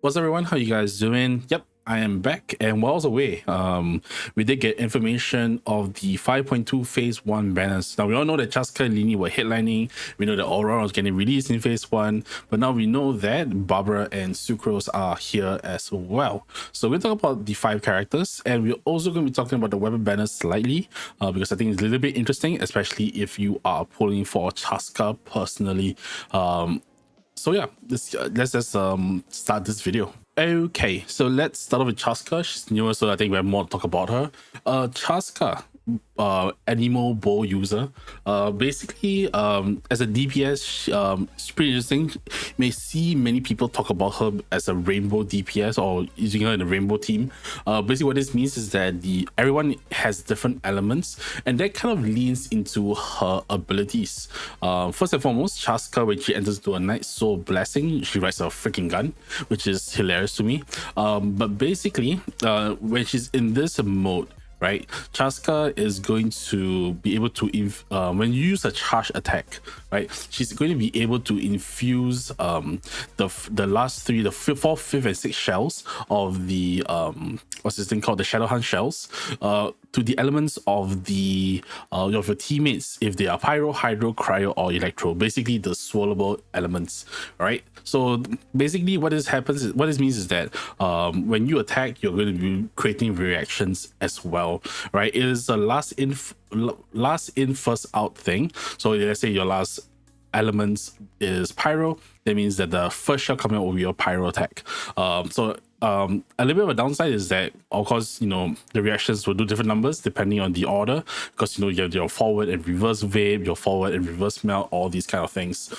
What's up, everyone? How you guys doing? Yep, I am back. And while I was away, we did get information of the 5.2 Phase 1 banners. Now, we all know that Chasca and Lyney were headlining. We know that Ororon was getting released in Phase 1. But now we know that Barbara and Sucrose are here as well. So we'll talk about the 5 characters. And we're also going to be talking about the weapon banners slightly. Because I think it's a little bit interesting, especially if you are pulling for Chasca personally. So yeah, let's just start this video. Okay, so let's start off with Chasca. She's newer, so I think we have more to talk about her. Chasca, animal bow user. Basically, as a DPS, it's pretty interesting. You may see many people talk about her as a rainbow DPS or using her in a rainbow team. Basically, what this means is that everyone has different elements, and that kind of leans into her abilities. First and foremost, Chasca, when she enters into a Night Soul Blessing, she rides a freaking gun, which is hilarious to me. But basically, when she's in this mode, right, Chasca is going to be able to when you use a charge attack, right, she's going to be able to infuse the last three, the fourth, fifth, and sixth shells of the what's this thing called, the Shadow Hunt shells, to the elements of your teammates, if they are pyro, hydro, cryo, or electro, basically the swallowable elements, right? So basically what this means is that when you attack, you're going to be creating reactions as well, right? It is a last in first out thing. So let's say your last elements is pyro, that means that the first shell coming out will be your pyro attack. A little bit of a downside is that, of course, the reactions will do different numbers depending on the order, because you have your forward and reverse vape, your forward and reverse melt, all these kind of things.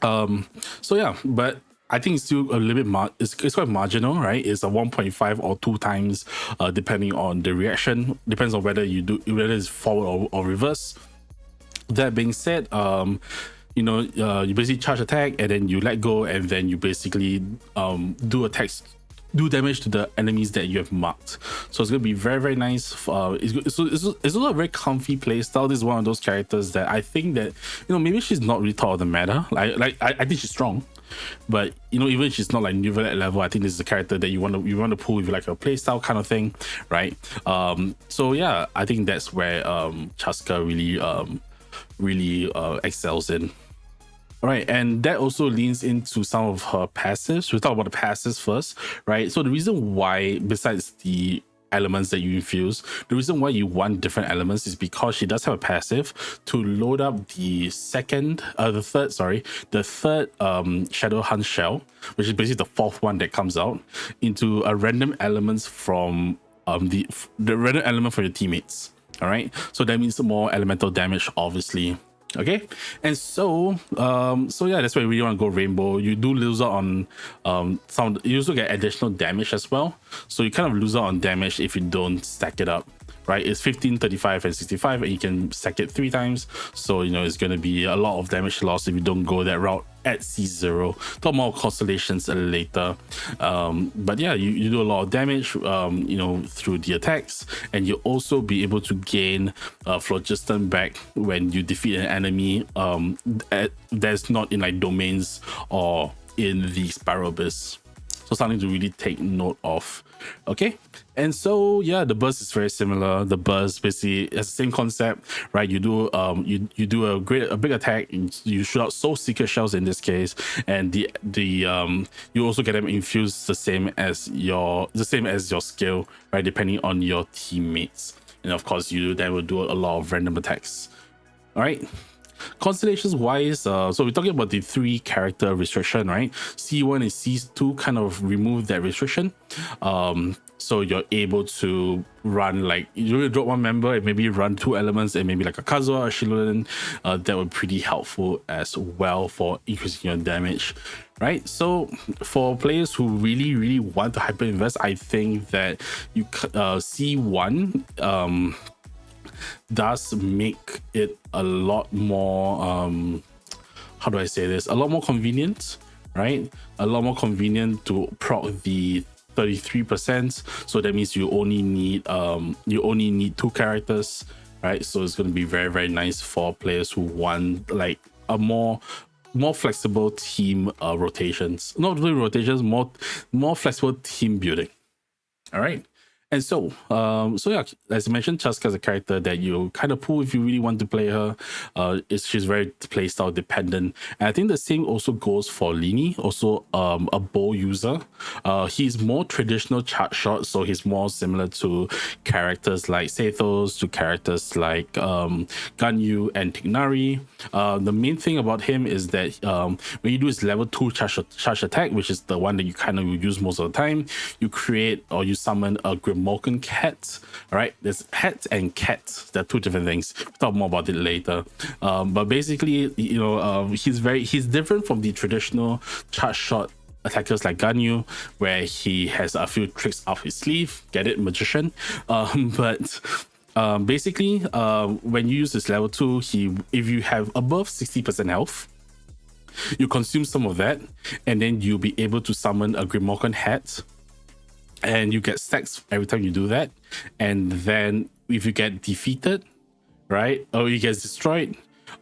So yeah, but I think it's still a little bit it's quite marginal, right? It's a 1.5 or 2 times, depending on the reaction. Depends on whether whether it's forward or reverse. That being said, you basically charge attack and then you let go, and then you basically do damage to the enemies that you have marked. So it's gonna be very, very nice. It's also a very comfy play style. This is one of those characters that I think that maybe she's not really top of the meta. I think she's strong, but even if she's not like new at level, I think this is a character that you want to pull with like a play style kind of thing, right? So yeah, I think that's where Chasca really excels in. All right, and that also leans into some of her passives. We'll talk about the passives first, right? So the reason why, besides the elements that you infuse, the reason why you want different elements is because she does have a passive to load up the third Shadow Hunt shell, which is basically the fourth one that comes out, into a random elements from the random element for your teammates. All right, so that means more elemental damage, obviously. Okay, and so yeah, that's why we really want to go rainbow. You do lose out on you also get additional damage as well, so you kind of lose out on damage if you don't stack it up, right? It's 15, 35, and 65, and you can stack it 3 times, so it's going to be a lot of damage loss if you don't go that route at C0. Talk more constellations later, but yeah, you do a lot of damage through the attacks, and you also be able to gain phlogiston back when you defeat an enemy that's not in like domains or in the Spiral Abyss. So something to really take note of. Okay, and so yeah, the burst is very similar. The burst basically has the same concept, right? You do you do a big attack, you shoot out soul seeker shells in this case, and you also get them infused the same as your skill, right? Depending on your teammates, and of course you then will do a lot of random attacks. All right. Constellations wise, so we're talking about the 3 character restriction, right? C1 and C2 kind of remove that restriction, so you're able to run, like, you really drop 1 member and maybe run 2 elements and maybe like a Kazuha or Shiloden. That would be pretty helpful as well for increasing your damage, right? So for players who really want to hyper invest, I think that you C1 does make it a lot more how do I say this, a lot more convenient, right? A lot more convenient to proc the 33%. So that means you only need 2 characters, right? So it's going to be very, very nice for players who want like a more more flexible team rotations. Not really rotations, more flexible team building. All right. And so yeah, as I mentioned, Chasca is a character that you kind of pull if you really want to play her. She's very playstyle dependent, and I think the same also goes for Lyney, also a bow user. He's more traditional chart shot, so he's more similar to characters like Sathos, to characters like Ganyu and Tignari. The main thing about him is that when you do his level 2 charge attack, which is the one that you kind of use most of the time, you create or you summon a Grimoken cat. All right, there's pet and cat. They're two different things. We'll talk more about it later. But basically, you know, he's different from the traditional charge shot attackers like Ganyu, where he has a few tricks up his sleeve. Get it, magician. But basically, when you use this level 2, if you have above 60% health, you consume some of that, and then you'll be able to summon a Grimoken hat, and you get stacks every time you do that. And then if you get defeated, right, or you get destroyed,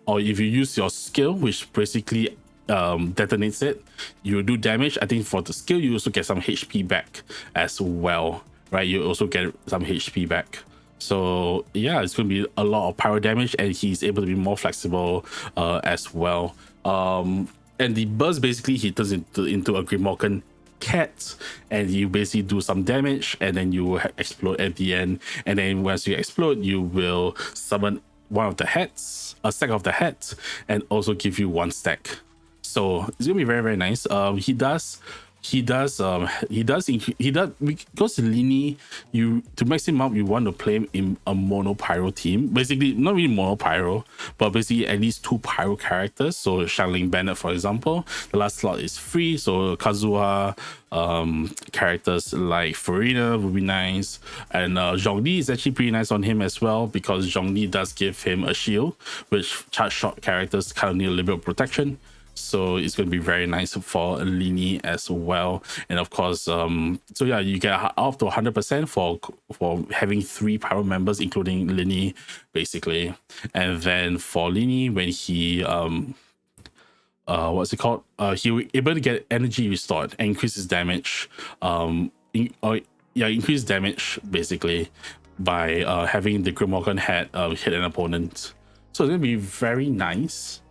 or if you use your skill, which basically detonates it, you do damage. I think for the skill, you also get some HP back as well, right? You also get some HP back. So yeah, it's going to be a lot of pyro damage, and he's able to be more flexible as well. And the burst, basically he turns into a Grimoken cat, and you basically do some damage, and then you will explode at the end. And then once you explode, you will summon one of the hats, a stack of the hats, and also give you one stack. So it's gonna be very, very nice. Because Lyney, to max him up, you want to play him in a mono pyro team. Basically, not really mono pyro, but basically at least 2 pyro characters. So Xiangling Bennett, for example, the last slot is free. So Kazuha, characters like Farina would be nice, and Zhongli is actually pretty nice on him as well, because Zhongli does give him a shield, which charge shot characters kind of need a little bit of protection. So it's going to be very nice for Lyney as well. And of course, so yeah, you get up to 100% for having 3 pyro members, including Lyney, basically. And then for Lyney, when he what's it called? He will able to get energy restored and increase his damage. Increase damage basically by having the Grimoken hat hit an opponent. So it's gonna be very nice.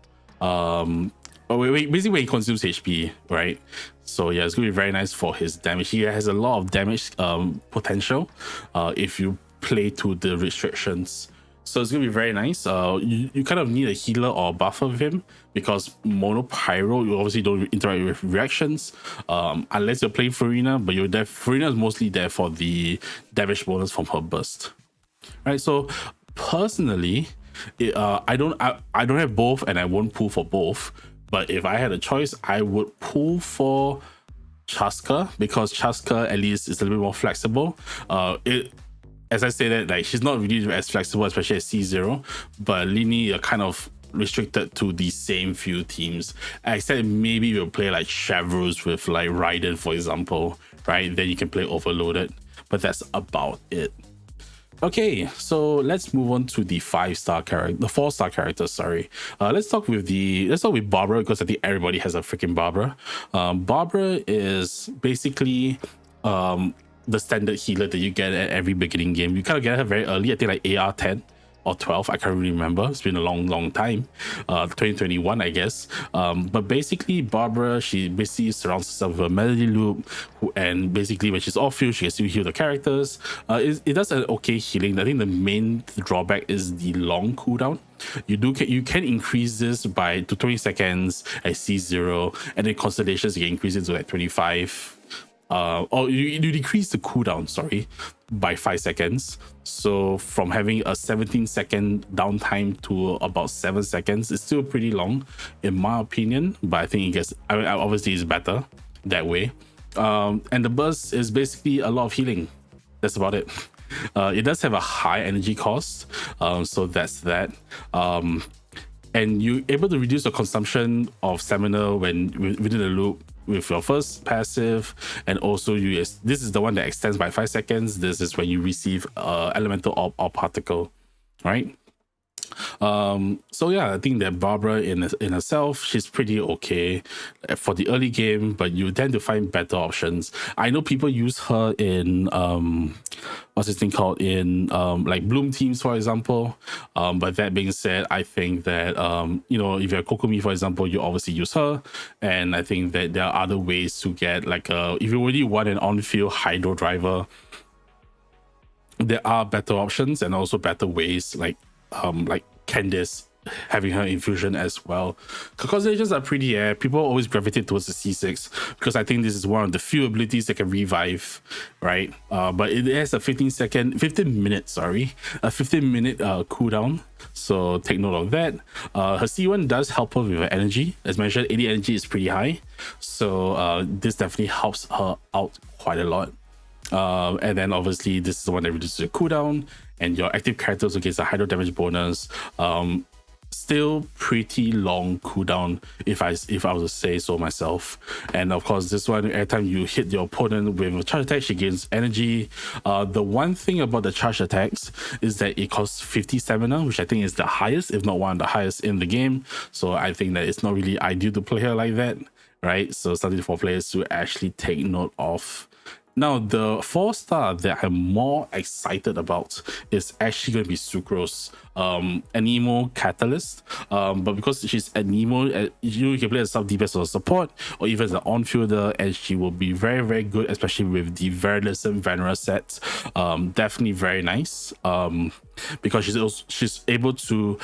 Basically when he consumes HP, right? So yeah, it's gonna be very nice for his damage. He has a lot of damage potential if you play to the restrictions. So it's gonna be very nice. You kind of need a healer or a buffer with him, because mono pyro, you obviously don't interact with reactions unless you're playing Farina, but Farina is mostly there for the damage bonus from her burst. Right. So personally, I don't have both, and I won't pull for both. But if I had a choice, I would pull for Chasca, because Chasca at least is a little bit more flexible. As I say that, like, she's not really as flexible, especially at C0, but Lyney are kind of restricted to the same few teams. Except maybe you'll play like Chevreuse with like Raiden, for example, right? Then you can play Overloaded, but that's about it. Okay, so let's move on to the 4-star characters. Sorry, let's talk with Barbara, because I think everybody has a freaking Barbara. Barbara is basically the standard healer that you get at every beginning game. You kind of get her very early. I think like AR 10 or 12, I can't really remember. It's been a long time. 2021, I guess. But basically, Barbara, she basically surrounds herself with a melody loop, and basically when she's off field, she can still heal the characters. It does an okay healing. I think the main drawback is the long cooldown. You can increase this to 20 seconds at C0, and then Constellations you can increase it to like 25. Or you decrease the cooldown, sorry, by 5 seconds. So from having a 17-second downtime to about 7 seconds, it's still pretty long, in my opinion. But I think obviously it's better that way. And the burst is basically a lot of healing. That's about it. It does have a high energy cost, so that's that. And you're able to reduce the consumption of stamina within the loop with your first passive, and also this is the one that extends by 5 seconds. This is when you receive elemental orb or particle, right? So yeah, I think that Barbara in herself, she's pretty okay for the early game, but you tend to find better options. I know people use her in what's this thing called, in like Bloom teams, for example. But that being said, I think that you know, if you're Kokomi, for example, you obviously use her, and I think that there are other ways to get like if you really want an on-field hydro driver, there are better options and also better ways, like Candice having her infusion as well. Constellations are pretty people always gravitate towards the C6 because I think this is one of the few abilities that can revive, right? But it has a 15 minute cooldown, so take note of that. Her C1 does help her with her energy. As mentioned, 80 energy is pretty high, so this definitely helps her out quite a lot. And then obviously this is the one that reduces your cooldown, and your active characters against a hydro damage bonus. Still pretty long cooldown if I was to say so myself. And of course, this one, every time you hit your opponent with a charge attack, she gains energy. The one thing about the charge attacks is that it costs 50 stamina, which I think is the highest, if not one of the highest in the game. So I think that it's not really ideal to play her like that, right? So something for players to actually take note of. Now, the 4-star that I'm more excited about is actually going to be Sucrose, Anemo Catalyst. But because she's Anemo, you can play as sub DPS or support, or even as an on-fielder, and she will be very, very good, especially with the Verilism Vanera set. Definitely very nice, because she's able to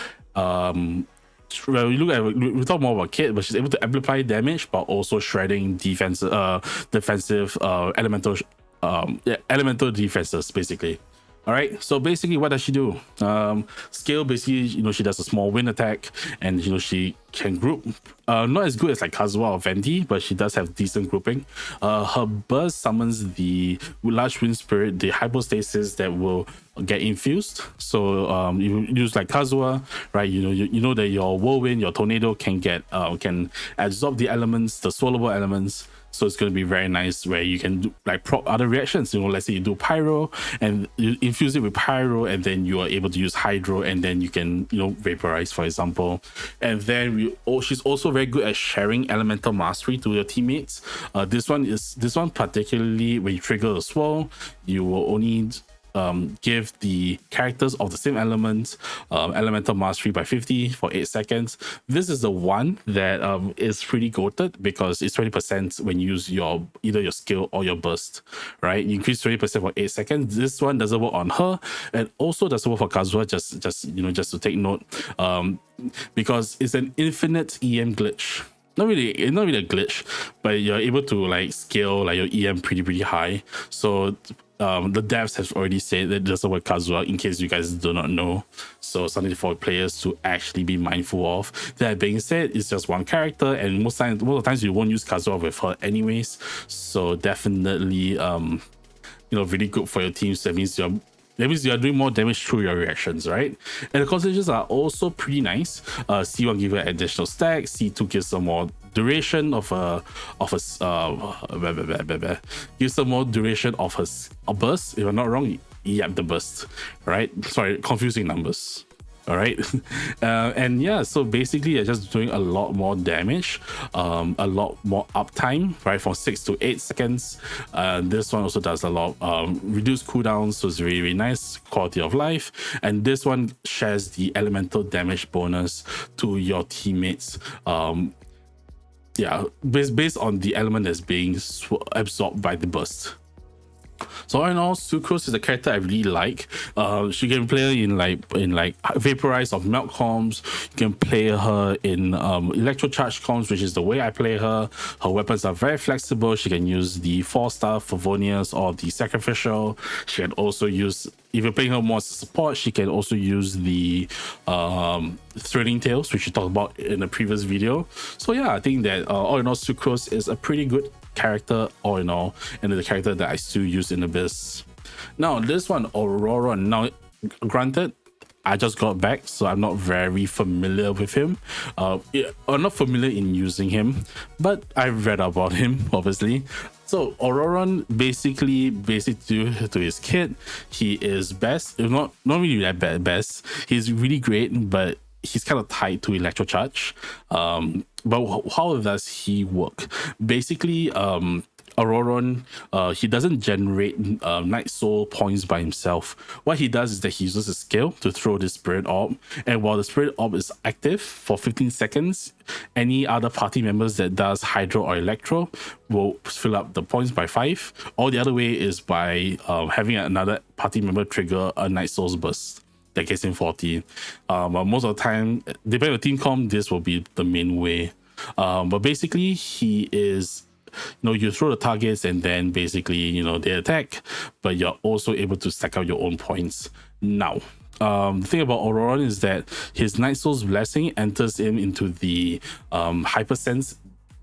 well, we talk more about Kit, but she's able to amplify damage, but also shredding defensive elemental defenses, basically. All right, so basically, what does she do? Scale, basically, you know, she does a small wind attack, and you know, she can group. Not as good as like Kazuha or Venti, but she does have decent grouping. Her burst summons the large wind spirit, the hypostasis that will get infused. So you use like Kazuha, right? You know that your whirlwind, your tornado can absorb the elements, the swallowable elements. So it's going to be very nice where you can do like other reactions. You know, let's say you do pyro and you infuse it with pyro, and then you are able to use hydro, and then you can, you know, vaporize, for example. And then she's also very good at sharing elemental mastery to your teammates. This one particularly, when you trigger a swirl, you will only give the characters of the same element elemental mastery by 50 for 8 seconds. This is the one that is pretty goated because it's 20% when you use either your skill or your burst, right? You increase 20% for 8 seconds. This one doesn't work on her, and also doesn't work for Kazuha, just to take note, because it's an infinite EM glitch. Not really a glitch, but you're able to like scale like your EM pretty high. So the devs have already said that it doesn't work Kazuha, in case you guys do not know. So something for players to actually be mindful of. That being said, it's just one character, and most of the times you won't use Kazuha with her anyways. So definitely really good for your teams. That means you are doing more damage through your reactions, right? And the constellations are also pretty nice. C1 gives you an additional stack. C2 gives some more duration of a gives some more duration of a burst. If I'm not wrong, yep, the burst, right? Sorry, confusing numbers. All right. And yeah, so basically you're just doing a lot more damage, a lot more uptime, right, from 6 to 8 seconds. This one also does a lot reduced cooldowns, so it's really, really nice quality of life. And this one shares the elemental damage bonus to your teammates. Based on the element that's being absorbed by the burst. So all in all, Sucrose is a character I really like. She can play in Vaporize of Melt comms. You can play her in Electro Charge comms, which is the way I play her. Her weapons are very flexible. She can use the 4-star Favonius or the Sacrificial. She can also use, if you're playing her more as a support, she can also use the Thrilling Tales, which we talked about in the previous video. So yeah, I think that all in all, Sucrose is a pretty good character all in all, and the character that I still use in Abyss. Now this one, Ororon. Now granted, I just got back, so I'm not very familiar with him. I'm not familiar in using him, but I've read about him, obviously. So Ororon basically to his kit, he is best, if not really that best. He's really great, but he's kind of tied to electro charge. But how does he work? Basically, Ororon, he doesn't generate Night Soul points by himself. What he does is that he uses a skill to throw the Spirit Orb, and while the Spirit Orb is active for 15 seconds, any other party members that does Hydro or Electro will fill up the points by 5. Or the other way is by having another party member trigger a Night Soul's burst that gets in 14. But most of the time, depending on team comp, this will be the main way. But basically, he is, you throw the targets and then basically, they attack, but you're also able to stack out your own points. Now, the thing about Ororon is that his Night Soul's Blessing enters him into the Hypersense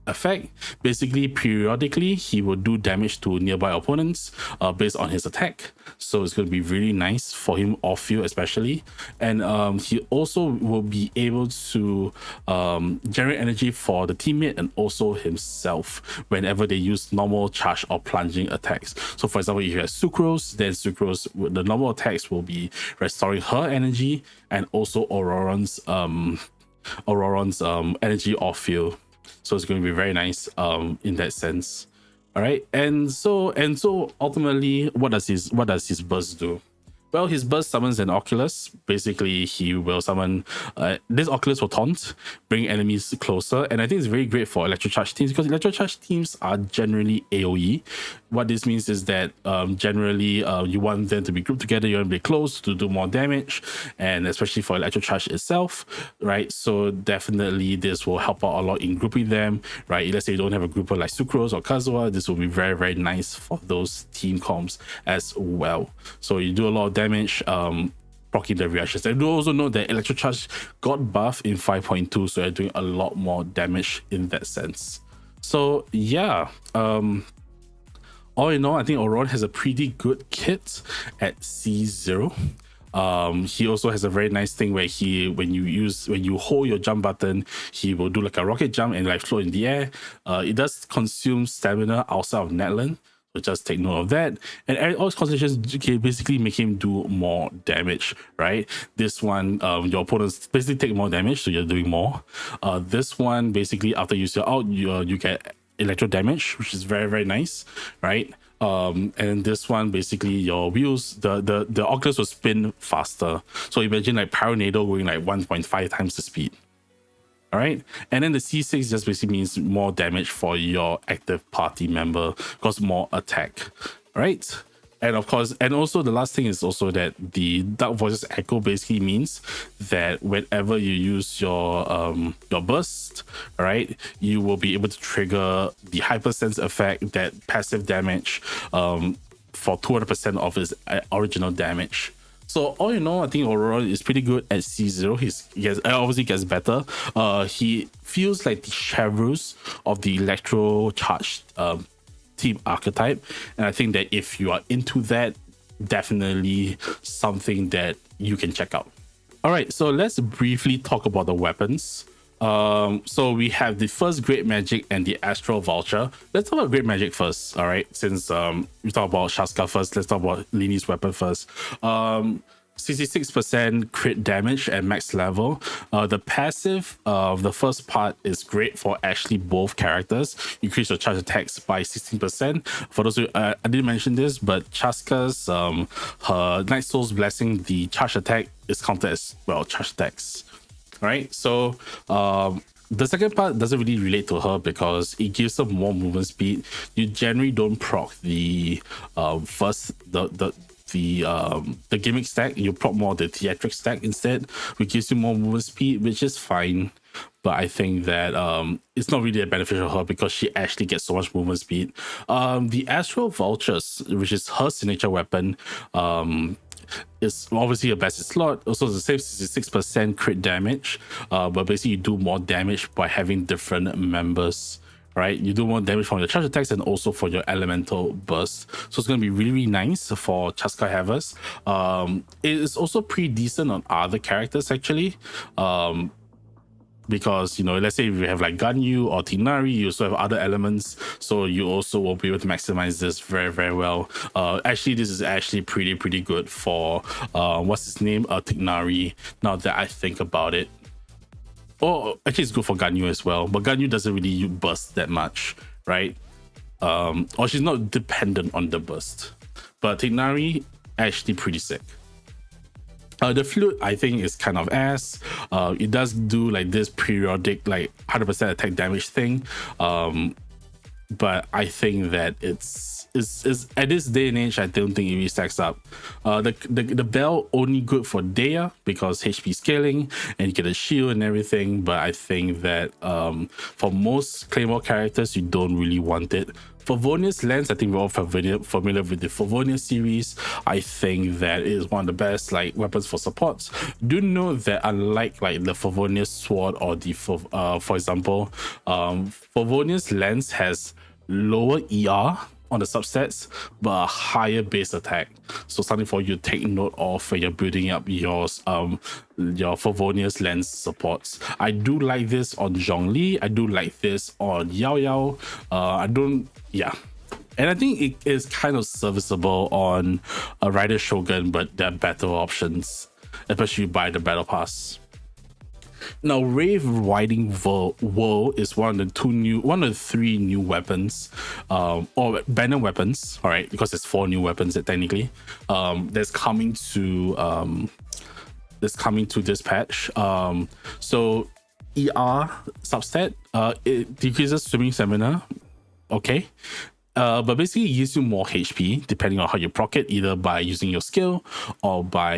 effect. Basically, periodically, he will do damage to nearby opponents based on his attack. So it's going to be really nice for him off field, especially. And he also will be able to generate energy for the teammate and also himself whenever they use normal charge or plunging attacks. So, for example, if you have Sucrose, then Sucrose, the normal attacks will be restoring her energy and also Ororon's energy off field. So it's going to be very nice in that sense. All right, and so ultimately, what does his burst do? Well, his burst summons an Oculus. Basically, he will summon this Oculus will taunt, bring enemies closer, and I think it's very great for electro charge teams because electro charge teams are generally AOE. What this means is that generally you want them to be grouped together, you want to be close to do more damage, and especially for electro charge itself, right? So definitely this will help out a lot in grouping them, right? Let's say you don't have a grouper like Sucrose or Kazuha, this will be very, very nice for those team comps as well. So you do a lot of damage, blocking the reactions. And do also know that electro charge got buffed in 5.2, so you're doing a lot more damage in that sense. So yeah, all in all, I think Ororon has a pretty good kit at C0. He also has a very nice thing where when you hold your jump button, he will do like a rocket jump and like float in the air. It does consume stamina outside of Netland, so just take note of that. And all his concentrations can basically make him do more damage, right? This one, your opponents basically take more damage, so you're doing more. This one, basically after you sell out, you get electro damage, which is very, very nice, right? And this one, basically your wheels, the Oculus will spin faster. So imagine like Pyronado going like 1.5 times the speed. All right, and then the C6 just basically means more damage for your active party member because more attack, right? And of course, and also the last thing is also that the Dark Voices Echo basically means that whenever you use your burst, right, you will be able to trigger the Hypersense effect, that passive damage, for 200% of his original damage. So all in all, I think Ororon is pretty good at C0. He obviously gets better. He feels like the Chevrus of the electro charged team archetype, and I think that if you are into that, definitely something that you can check out. All right, so let's briefly talk about the weapons. So we have the first Great Magic and the Astral Vulture. Let's talk about Great Magic first, all right? Since we talk about Chasca first, let's talk about Lyney's weapon first. 66% crit damage at max level. The passive of the first part is great for actually both characters. Increase your charge attacks by 16%. For those who I didn't mention this, but Chasca's her Night Soul's Blessing, the charge attack is counted as well charge attacks. Right, so the second part doesn't really relate to her because it gives her more movement speed. You generally don't proc the the gimmick stack. You proc more the theatric stack instead, which gives you more movement speed, which is fine. But I think that it's not really beneficial to her because she actually gets so much movement speed. The Astral Vultures, which is her signature weapon, is obviously a best slot. Also, the same 66% crit damage, but basically you do more damage by having different members, right? You do more damage from your charge attacks and also for your elemental burst. So it's going to be really, really nice for Chasca Havers. It is also pretty decent on other characters actually. because, you know, let's say if you have like Ganyu or Tighnari, you also have other elements, so you also will be able to maximize this very, very well. Actually, this is actually pretty good for what's his name, Tighnari, now that I think about it. Oh, actually, it's good for Ganyu as well, but Ganyu doesn't really burst that much, right? Or she's not dependent on the burst. But Tighnari, actually pretty sick. The flute, I think, is kind of ass. It does do like this periodic, like 100% attack damage thing. But I think that it's at this day and age, I don't think it really stacks up. The bell only good for Dea because HP scaling and you get a shield and everything. But I think that for most Claymore characters, you don't really want it. Favonius Lens, I think we're all familiar with the Favonius series. I think that it is one of the best like weapons for supports. Do note that unlike like the Favonius Sword or the for example, Favonius Lens has lower ER on the substats but a higher base attack, so something for you to take note of when you're building up your Favonius Lens supports. I do like this on Zhongli, I do like this on Yao Yao. And I think it is kind of serviceable on a Rider Shogun, but there are better options, especially by the battle pass. Now, Rave Riding Whirl is one of the three new weapons, or banner weapons, all right, because there's 4 new weapons that technically that's coming to this patch. So ER substat, it decreases swimming stamina, okay. But basically it gives you more HP depending on how you proc it, either by using your skill or by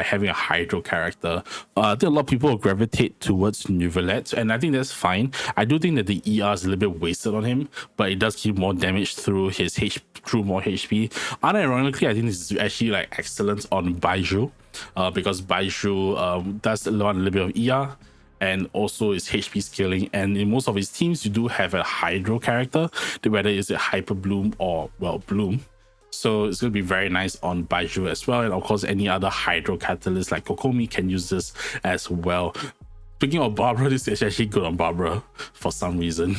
having a hydro character. I think a lot of people will gravitate towards Nuvelet, and I think that's fine. I do think that the ER is a little bit wasted on him, but it does give more damage through more HP. Unironically, I think this is actually like excellent on Baiju, because Baiju does a little bit of ER, and also is HP scaling, and in most of his teams you do have a hydro character, whether it's a Hyper Bloom or, well, Bloom. So it's going to be very nice on Baiju as well, and of course any other hydro catalyst like Kokomi can use this as well. Speaking of Barbara, this is actually good on Barbara for some reason.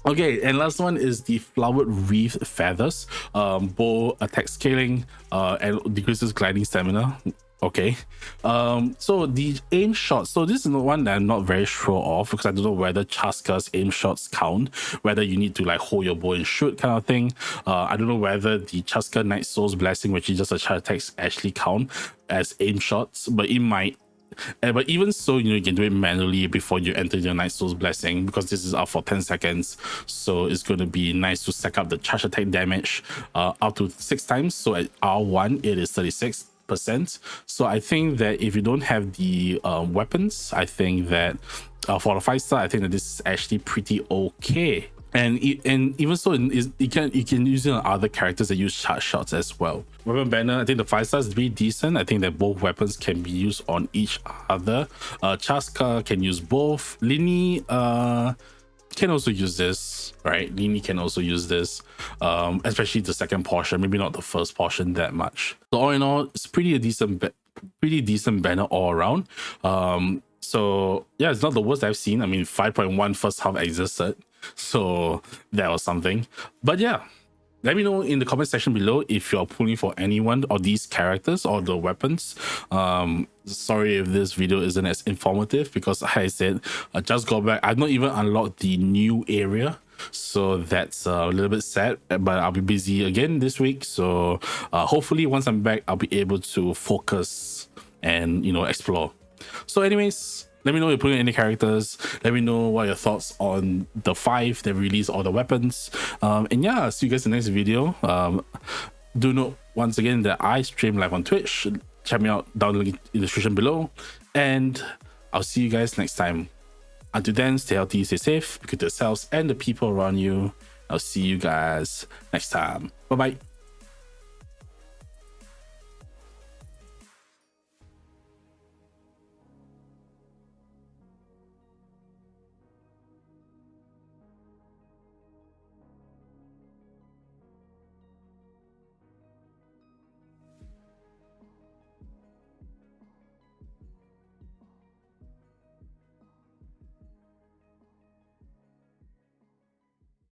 Okay, and last one is the Flowered Wreath Feathers. Bow attack scaling and decreases gliding stamina. Okay, so the aim shots, so this is the one that I'm not very sure of, because I don't know whether Chasca's aim shots count, whether you need to like hold your bow and shoot kind of thing. I don't know whether the Chasca Night Soul's Blessing, which is just a charge attack, actually count as aim shots, but it might. But even so, you know, you can do it manually before you enter your Night Soul's Blessing, because this is up for 10 seconds. So it's going to be nice to stack up the charge attack damage up to 6 times. So at R1, it is 36%. So I think that if you don't have the weapons, I think that for the 5-star, I think that this is actually pretty okay. And even so, you can use it on other characters that use charge shots as well. Weapon banner, I think the 5-star is pretty decent. I think that both weapons can be used on each other. Chasca can use both. Lyney can also use this, right? Lyney can also use this, especially the second portion, maybe not the first portion that much. So all in all, it's pretty decent banner all around. So yeah, it's not the worst I've seen. I mean, 5.1 first half existed, so that was something. But yeah, let me know in the comment section below if you're pulling for anyone or these characters or the weapons. Sorry if this video isn't as informative, because like I said, I just got back. I've not even unlocked the new area, so that's a little bit sad, but I'll be busy again this week. So hopefully once I'm back, I'll be able to focus and, you know, explore. So anyways, let me know if you're putting any characters. Let me know what your thoughts on the 5 that release all the weapons. And yeah, I'll see you guys in the next video. Do note once again that I stream live on Twitch. Check me out down in the description below. And I'll see you guys next time. Until then, stay healthy, stay safe, be good to yourselves and the people around you. I'll see you guys next time. Bye bye.